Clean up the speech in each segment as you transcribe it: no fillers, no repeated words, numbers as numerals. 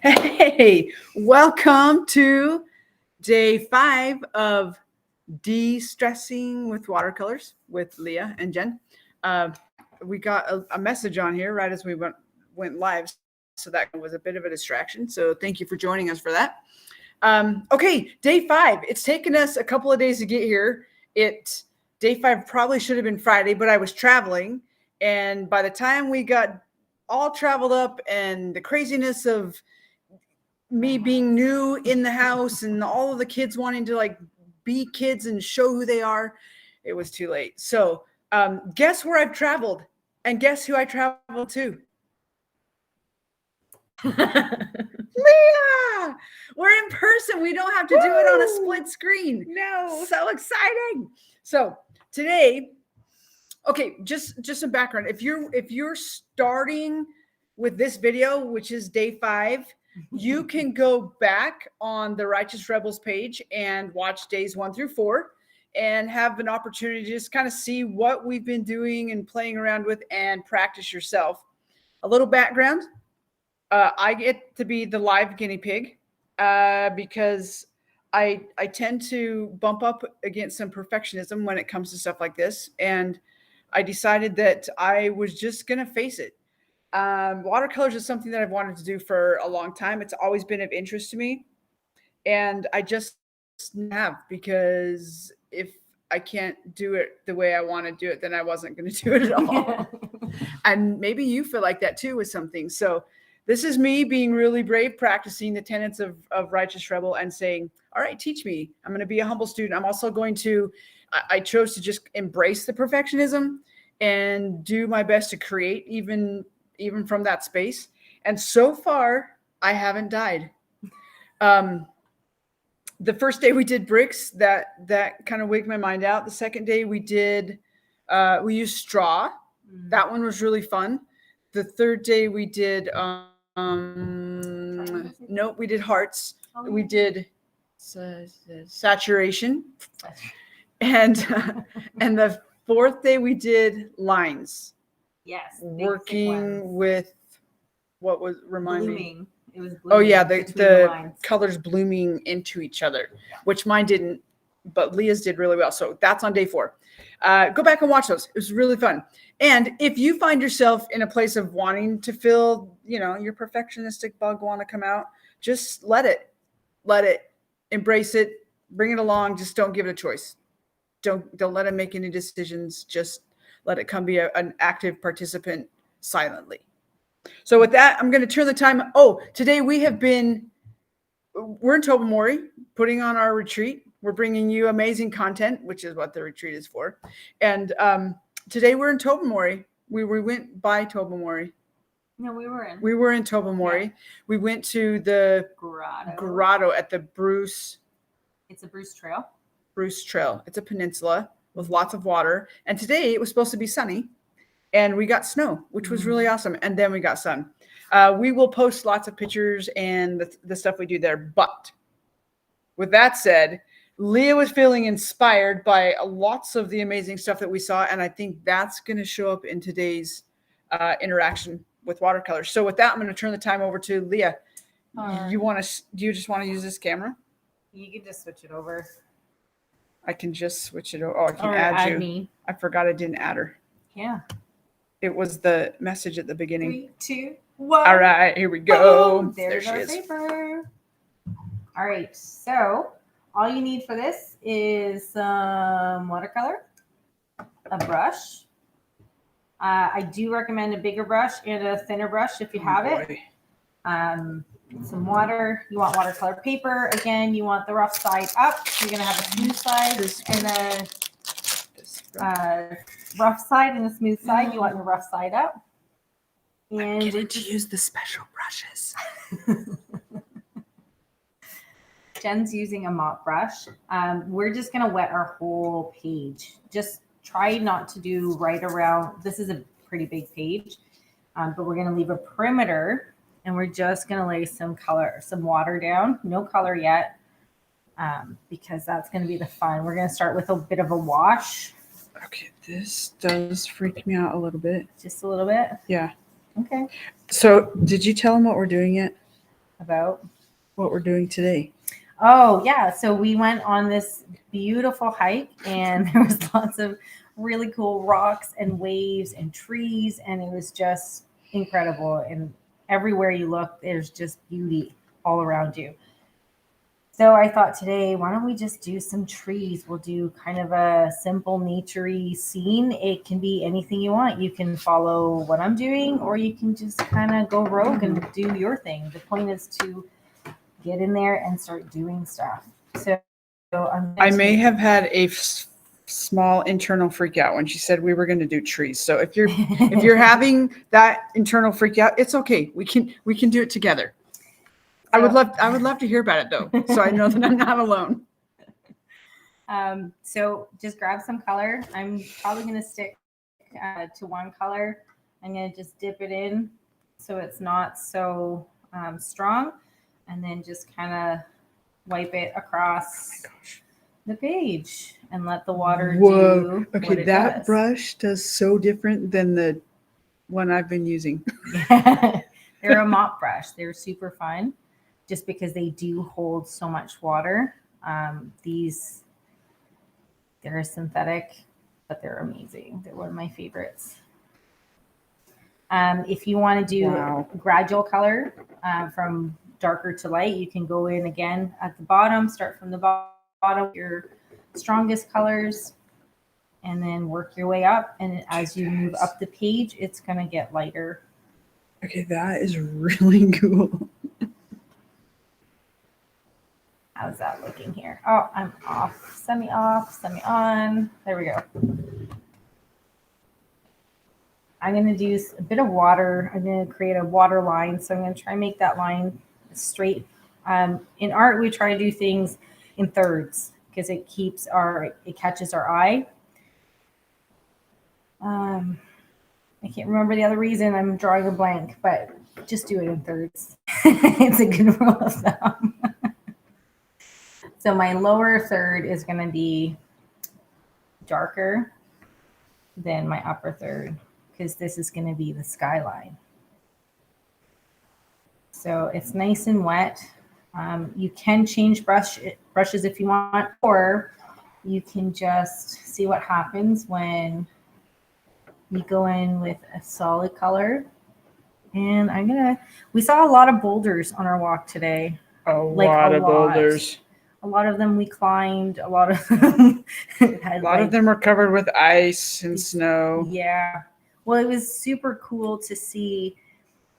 Hey, welcome to day 5 of de-stressing with watercolors with Leah and Jen. We got a message on here right as we went live, so that was a bit of a distraction. So thank you for joining us for that. Okay, day 5. It's taken us a couple of days to get here. Day 5 probably should have been Friday, but I was traveling, and by the time we got all traveled up and the craziness of me being new in the house and all of the kids wanting to like be kids and show who they are, it was too late. So guess where I've traveled, and guess who I traveled to? Leah, we're in person. We don't have to do it on a split screen. No. So exciting. So today, okay, just some background. If you're starting with this video, which is day 5, you can go back on the Righteous Rebels page and watch days 1 through 4 and have an opportunity to just kind of see what we've been doing and playing around with and practice yourself. A little background. I get to be the live guinea pig because I tend to bump up against some perfectionism when it comes to stuff like this. And I decided that I was just going to face it. Watercolors is something that I've wanted to do for a long time. It's always been of interest to me. And I just have, because if I can't do it the way I want to do it, then I wasn't going to do it at all. And maybe you feel like that too with some things. So this is me being really brave, practicing the tenets of Righteous Rebel and saying, all right, teach me. I'm going to be a humble student. I'm also going to, I chose to just embrace the perfectionism and do my best to create even from that space. And so far, I haven't died. The first day we did bricks, that kind of wigged my mind out. The second day we used straw. That one was really fun. The third day we did, nope, we did hearts. We did saturation. And the fourth day we did lines. Yes. Working with what was blooming. It was blooming. Oh yeah, the colors blooming into each other, which mine didn't, but Leah's did really well. So that's on day 4. Go back and watch those. It was really fun. And if you find yourself in a place of wanting to feel, your perfectionistic bug want to come out, just let it, embrace it, bring it along. Just don't give it a choice. Don't let it make any decisions. Just let it come be an active participant silently. So with that, I'm going to turn the time. Oh, today we're in Tobermory putting on our retreat. We're bringing you amazing content, which is what the retreat is for. And today we're in Tobermory. We went by Tobermory. No, we were in. We were in Tobermory. Yeah. We went to the grotto at the Bruce. It's a Bruce Trail. Bruce Trail. It's a peninsula with lots of water. And today it was supposed to be sunny. And we got snow, which was really awesome. And then we got sun. We will post lots of pictures and the stuff we do there. But with that said, Leah was feeling inspired by lots of the amazing stuff that we saw. And I think that's going to show up in today's interaction with watercolors. So with that, I'm going to turn the time over to Leah. Do you just want to use this camera? You can just switch it over. I can just switch it over. Oh, I can add you. Me. I forgot I didn't add her. Yeah. It was the message at the beginning. 3, 2, 1. All right, here we go. Boom, there she is. Paper. All right, so all you need for this is some watercolor, a brush. I do recommend a bigger brush and a thinner brush if you have it. Some water. You want watercolor paper. Again, you want the rough side up. You're going to have a smooth side and a rough side and a smooth side. You want your rough side up. And I'm getting to use the special brushes. Jen's using a mop brush. We're just going to wet our whole page. Just try not to do right around. This is a pretty big page, but we're going to leave a perimeter, and we're just going to lay some water down. No color yet, because that's going to be the fun. We're going to start with a bit of a wash. Okay, this does freak me out a little bit. Just a little bit? Yeah. Okay. So did you tell them what we're doing yet? About. What we're doing today? Oh, yeah. So we went on this beautiful hike, and there was lots of really cool rocks and waves and trees, and it was just incredible. And everywhere you look, there's just beauty all around you. So I thought today, why don't we just do some trees? We'll do kind of a simple naturey scene. It can be anything you want. You can follow what I'm doing, or you can just kind of go rogue and do your thing. The point is to get in there and start doing stuff. So I may have had a small internal freak out when she said we were going to do trees. So if you're having that internal freak out, it's okay. We can do it together. I would love to hear about it though, so I know that I'm not alone. So just grab some color. I'm probably going to stick to one color. I'm going to just dip it in so it's not so strong, and then just kind of wipe it across the page and let the water do Okay, what it that does. brush does so different than the one I've been using. They're a mop brush. They're super fun just because they do hold so much water. They're synthetic, but they're amazing. They're one of my favorites. If you want to do gradual color from darker to light, you can go in again at the bottom, start from the bottom, your strongest colors, and then work your way up. And as you move up the page, it's going to get lighter. Okay, that is really cool. How's that looking here? Oh, I'm off, semi on. There we go. I'm going to do a bit of water. I'm going to create a water line. So I'm going to try and make that line straight. In art, we try to do things in thirds because it catches our eye. I can't remember the other reason. I'm drawing a blank, but just do it in thirds. It's a good rule of thumb. So my lower third is going to be darker than my upper third because this is going to be the skyline. So it's nice and wet. You can change brushes if you want, or you can just see what happens when you go in with a solid color. And we saw a lot of boulders on our walk today. A lot of boulders. A lot of them we climbed. A lot of them of them were covered with ice and snow. Yeah. Well, it was super cool to see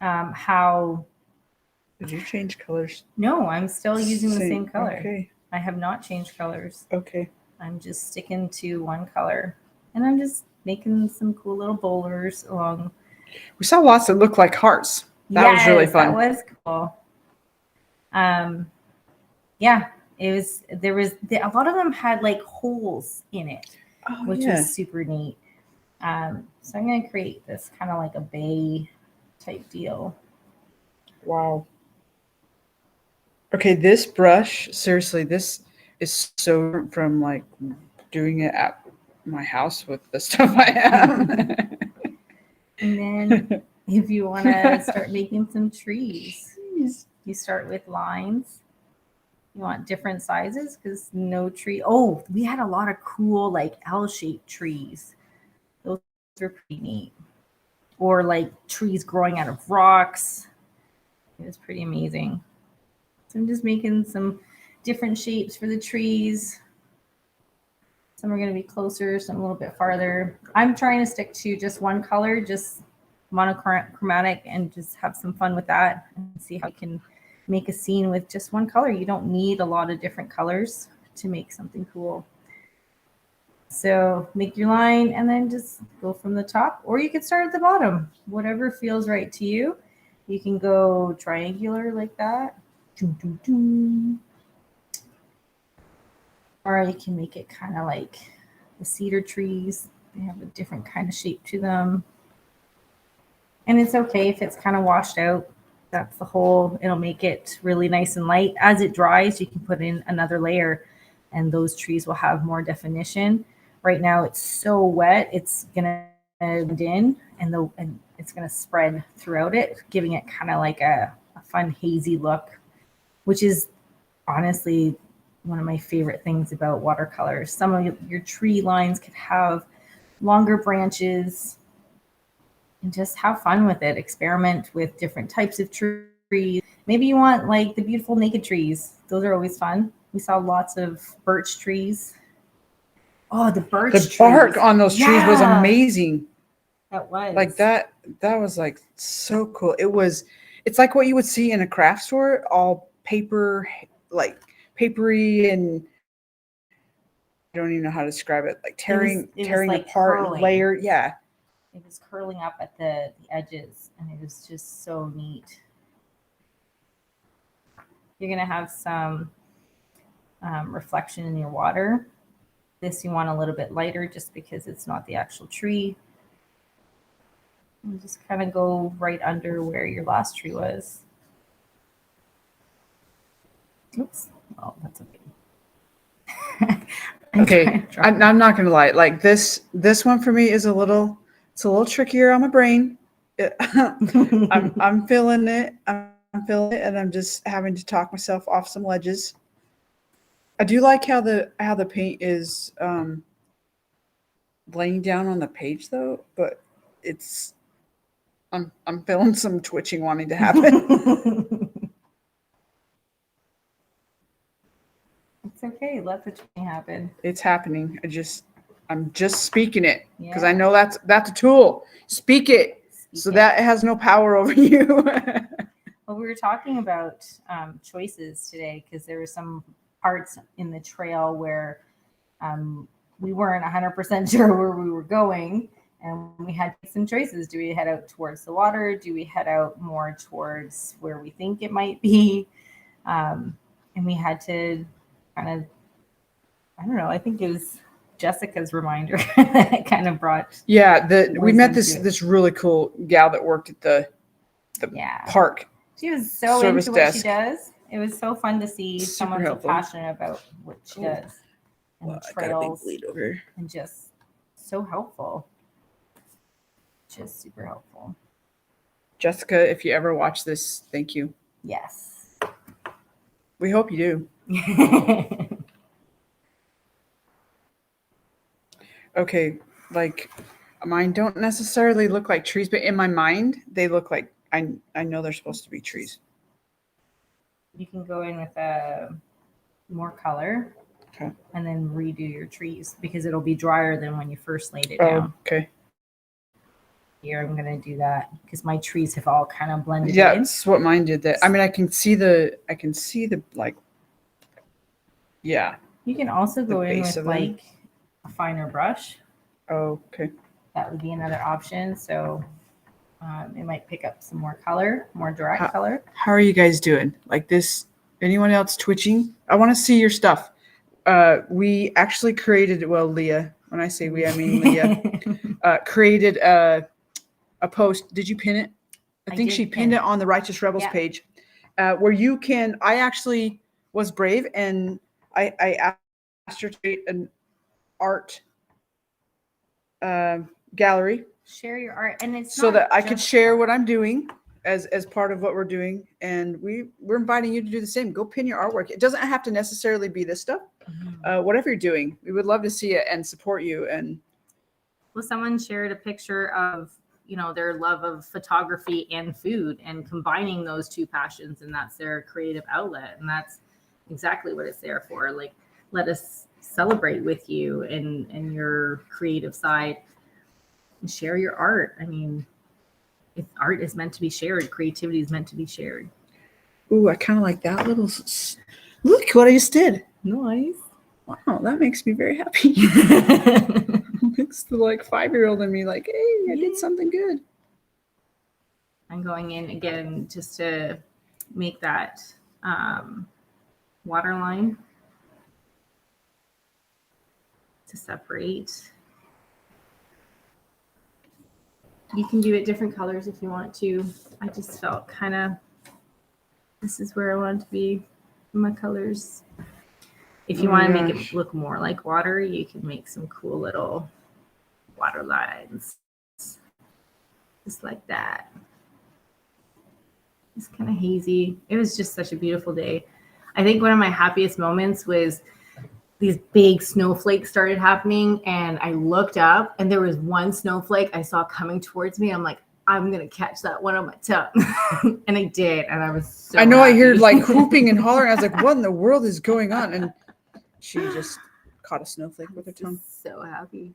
how. Did you change colors? No, I'm still using the same color. Okay. I have not changed colors. Okay. I'm just sticking to one color, and I'm just making some cool little boulders along. We saw lots that looked like hearts. That was really fun. That was cool. Yeah, there was a lot of them had like holes in it, which was super neat. So I'm going to create this kind of like a bay type deal. Wow. Okay, this brush, seriously, this is so different from like doing it at my house with the stuff I have. And then if you want to start making some trees, you start with lines. You want different sizes because no tree. Oh, we had a lot of cool like L-shaped trees. Those are pretty neat. Or like trees growing out of rocks. It was pretty amazing. So I'm just making some different shapes for the trees. Some are going to be closer, some a little bit farther. I'm trying to stick to just one color, just monochromatic, and just have some fun with that and see how you can make a scene with just one color. You don't need a lot of different colors to make something cool. So make your line and then just go from the top, or you can start at the bottom, whatever feels right to you. You can go triangular like that. Or you can make it kind of like the cedar trees. They have a different kind of shape to them. And it's okay if it's kind of washed out. That's the whole, it'll make it really nice and light. As it dries, you can put in another layer and those trees will have more definition. Right now it's so wet, it's gonna blend in, and it's going to spread throughout it, giving it kind of like a fun hazy look, which is honestly one of my favorite things about watercolors. Some of your tree lines could have longer branches, and just have fun with it. Experiment with different types of trees. Maybe you want like the beautiful naked trees. Those are always fun. We saw lots of birch trees. Oh, the birch The trees. bark on those trees was Yeah. amazing. That was. Like that was like so cool. It's like what you would see in a craft store, all paper, like papery, and I don't even know how to describe it. Like tearing like apart, curling. layered. Yeah. It was curling up at the edges, and it was just so neat. You're going to have some reflection in your water. This you want a little bit lighter just because it's not the actual tree. And just kind of go right under where your last tree was. Oops. Oh, that's okay. Okay. I'm not gonna lie. Like this one for me is it's a little trickier on my brain. I'm feeling it. I'm feeling it, and I'm just having to talk myself off some ledges. I do like how the paint is laying down on the page though, but I'm feeling some twitching wanting to happen. It's okay. Let the twitching happen. It's happening. I'm just speaking it because Yeah. I know that's a tool. Speak it so that it has no power over you. Well, we were talking about choices today because there were some parts in the trail where we weren't 100% sure where we were going, and we had some choices. Do we head out towards the water? Do we head out more towards where we think it might be? And we had to kind of, I don't know, I think it was Jessica's reminder that kind of brought. Yeah, we met this really cool gal that worked at the park. She was so service into what desk. she does. It was so fun to see someone so passionate about what she does. And the trails and just so helpful. Just super helpful. Jessica, if you ever watch this, thank you. Yes. We hope you do. Okay, like mine don't necessarily look like trees, but in my mind, they look like I know they're supposed to be trees. You can go in with more color. Okay. And then redo your trees because it'll be drier than when you first laid it down. Okay. Here, I'm going to do that because my trees have all kind of blended in. Yeah, that's what mine did. That I mean, I can see the like. Yeah. You can also go in with like a finer brush. Oh, okay. That would be another option. So it might pick up some more color, more direct color. How are you guys doing? Like this? Anyone else twitching? I want to see your stuff. We actually created, well, Leah, when I say we, I mean Leah, created a post. Did you pin it? I think she pinned it on the Righteous Rebels page, where you can, I actually was brave and I asked her to create an art gallery. Share your art. And it's so that I could share what I'm doing as part of what we're doing. And we're inviting you to do the same. Go pin your artwork. It doesn't have to necessarily be this stuff. Whatever you're doing, we would love to see it and support you. And well, someone shared a picture of, their love of photography and food and combining those two passions, and that's their creative outlet. And that's exactly what it's there for. Like, let us celebrate with you and your creative side and share your art. I mean, if art is meant to be shared, creativity is meant to be shared. Ooh, I kind of like that little, look what I just did. Nice. Wow, that makes me very happy. It's the 5-year-old in me like, hey, I did something good. I'm going in again just to make that water line to separate. You can do it different colors if you want to. I just felt this is where I want to be in my colors. If you want to make it look more like water, you can make some cool little water lines. just like that. It's kind of hazy. It was just such a beautiful day. I think one of my happiest moments was these big snowflakes started happening, and I looked up and there was one snowflake I saw coming towards me. I'm like, I'm gonna catch that one on my tongue. And I did, and I was so I know happy. I heard like hooping and hollering. I was like, what in the world is going on? And she just caught a snowflake with her tongue. So happy.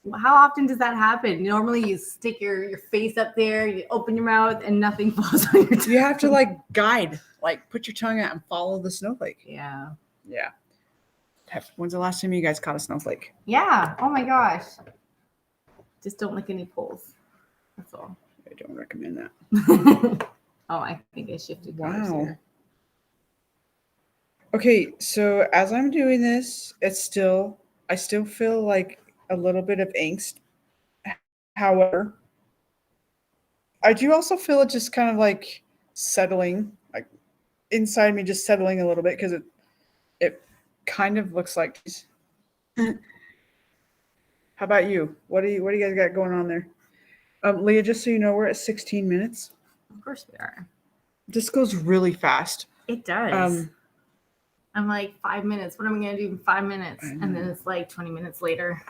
Well, how often does that happen? Normally you stick your face up there, you open your mouth, and nothing falls on your tongue. You have to like guide, like put your tongue out and follow the snowflake. Yeah. Yeah. When's the last time you guys caught a snowflake? Yeah. Oh my gosh. Just don't lick any poles. That's all. I don't recommend that. Oh, I think I shifted colors Wow. here. Okay, so as I'm doing this, I still feel like a little bit of angst. However, I do also feel it just kind of like settling, like inside me just settling a little bit because it kind of looks like. How about you? What do you guys got going on there? Leah, just so you know, we're at 16 minutes. Of course we are. This goes really fast. It does. I'm like 5 minutes. What am I gonna do in 5 minutes? And then it's like 20 minutes later.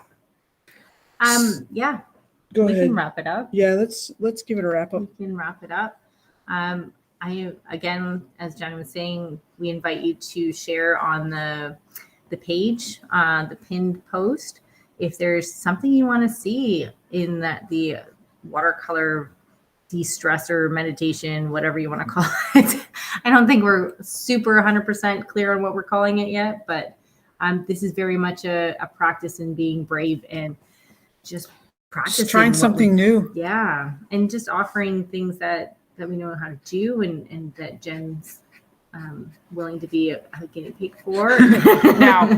Yeah. Go we ahead. can wrap it up. Yeah, let's give it a wrap up. We can wrap it up. I again, as Jenny was saying, we invite you to share on the page, the pinned post. If there's something you want to see in the watercolor de-stressor meditation, whatever you want to call it. I don't think we're super 100% clear on what we're calling it yet, but this is very much a practice in being brave and just practicing. Just trying something new. Yeah. And just offering things that we know how to do and that Jen's willing to be a guinea pig for. Now,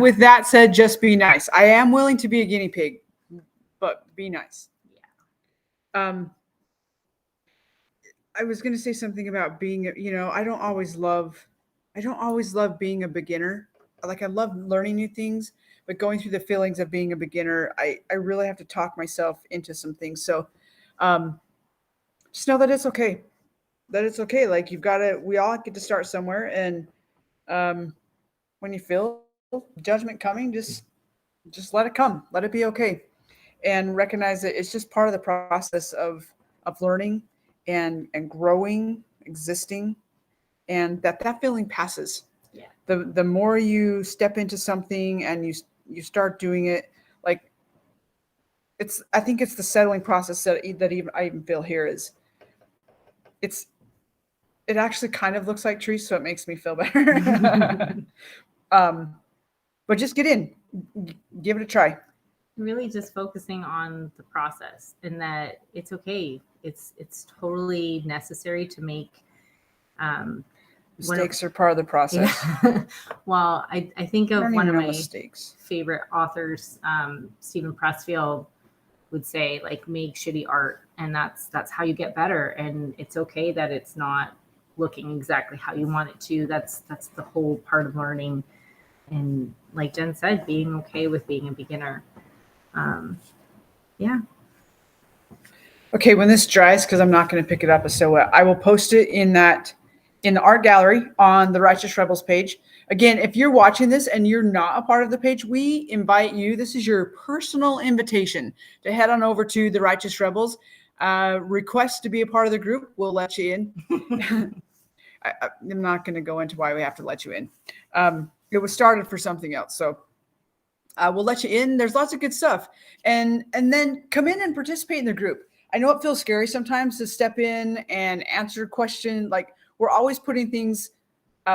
with that said, just be nice. I am willing to be a guinea pig, but be nice. Yeah. I was going to say something about being, I don't always love being a beginner. Like I love learning new things, but going through the feelings of being a beginner, I really have to talk myself into some things. So, just know that it's okay. Like we all get to start somewhere. And, when you feel judgment coming, just let it come, let it be okay. And recognize that it's just part of the process of learning and growing, existing, and that feeling passes. Yeah. The more you step into something and you start doing it, like I think it's the settling process that I even feel here is it actually kind of looks like trees, so it makes me feel better. But just get in, give it a try. Really just focusing on the process and that it's okay. It's totally necessary to make Mistakes are part of the process. Yeah. Well, I think of one of my mistakes. Favorite authors, Stephen Pressfield, would say, like, make shitty art, and that's how you get better. And it's okay that it's not looking exactly how you want it to. That's the whole part of learning. And like Jen said, being okay with being a beginner. Yeah. Okay, when this dries, because I'm not going to pick it up a silhouette, I will post it in the art gallery on the Righteous Rebels page. Again, if you're watching this and you're not a part of the page, we invite you. This is your personal invitation to head on over to the Righteous Rebels. Request to be a part of the group. We'll let you in. I'm not going to go into why we have to let you in. It was started for something else. So we'll let you in. There's lots of good stuff. And then come in and participate in the group. I know it feels scary sometimes to step in and answer a question. Like, we're always putting things,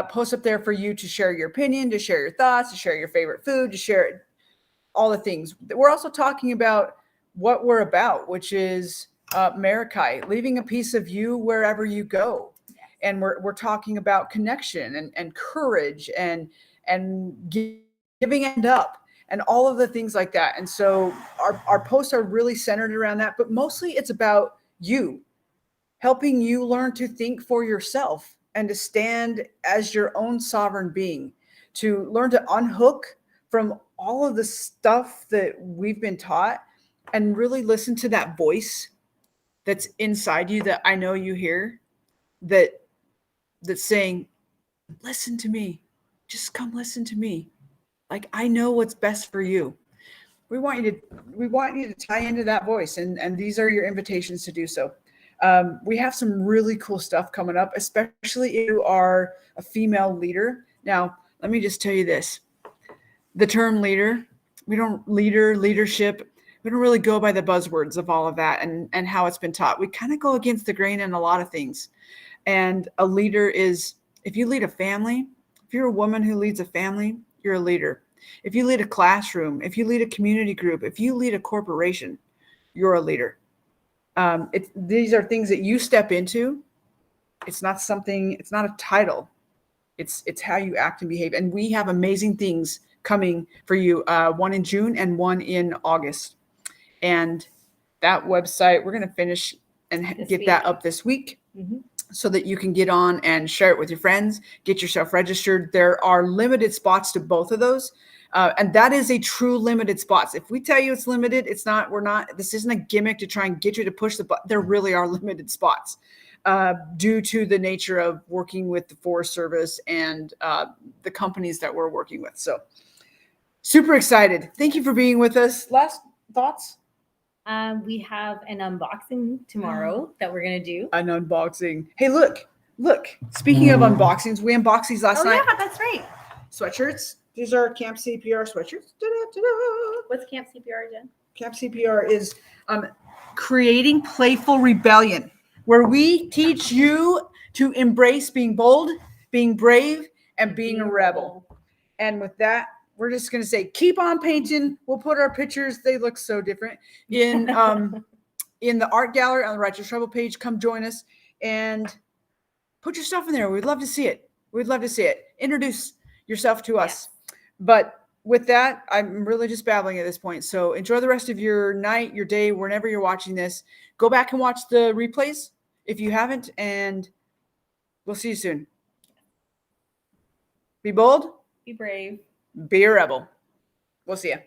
posts up there for you to share your opinion, to share your thoughts, to share your favorite food, to share all the things. We're also talking about what we're about, which is Marikai, leaving a piece of you wherever you go. And we're talking about connection and courage and giving end up and all of the things like that. And so our posts are really centered around that, but mostly it's about you, helping you learn to think for yourself and to stand as your own sovereign being, to learn to unhook from all of the stuff that we've been taught and really listen to that voice that's inside you that I know you hear, that's saying, listen to me. Just come listen to me. Like, I know what's best for you. We want you to tie into that voice, and these are your invitations to do so. We have some really cool stuff coming up, especially if you are a female leader. Now, let me just tell you this. The term leader, leadership, we don't really go by the buzzwords of all of that and how it's been taught. We kind of go against the grain in a lot of things. And a leader is, if you lead a family, if you're a woman who leads a family, you're a leader. If you lead a classroom, if you lead a community group, if you lead a corporation, you're a leader. These are things that you step into. It's not a title. It's how you act and behave. And we have amazing things coming for you, one in June and one in August. And that website, we're going to finish and get that up this week. Mm-hmm. So that you can get on and share it with your friends, get yourself registered. There are limited spots to both of those. And that is a true limited spots. If we tell you it's limited, it's not, this isn't a gimmick to try and get you to push the button. There really are limited spots due to the nature of working with the Forest Service and the companies that we're working with. So super excited. Thank you for being with us. Last thoughts? We have an unboxing tomorrow that we're going to do. An unboxing. Hey, look. Speaking of unboxings, we unboxed these last night. Oh, yeah, that's right. Sweatshirts. These are Camp CPR sweatshirts. Da-da-da-da. What's Camp CPR, Jen? Camp CPR is creating playful rebellion, where we teach you to embrace being bold, being brave, and being a rebel. And with that, we're just going to say, keep on painting. We'll put our pictures. They look so different in the art gallery on the Righteous Rebel page. Come join us and put your stuff in there. We'd love to see it. Introduce yourself to us. But with that, I'm really just babbling at this point. So enjoy the rest of your night, your day, whenever you're watching this. Go back and watch the replays if you haven't, and we'll see you soon. Be bold. Be brave. Be a rebel. We'll see you.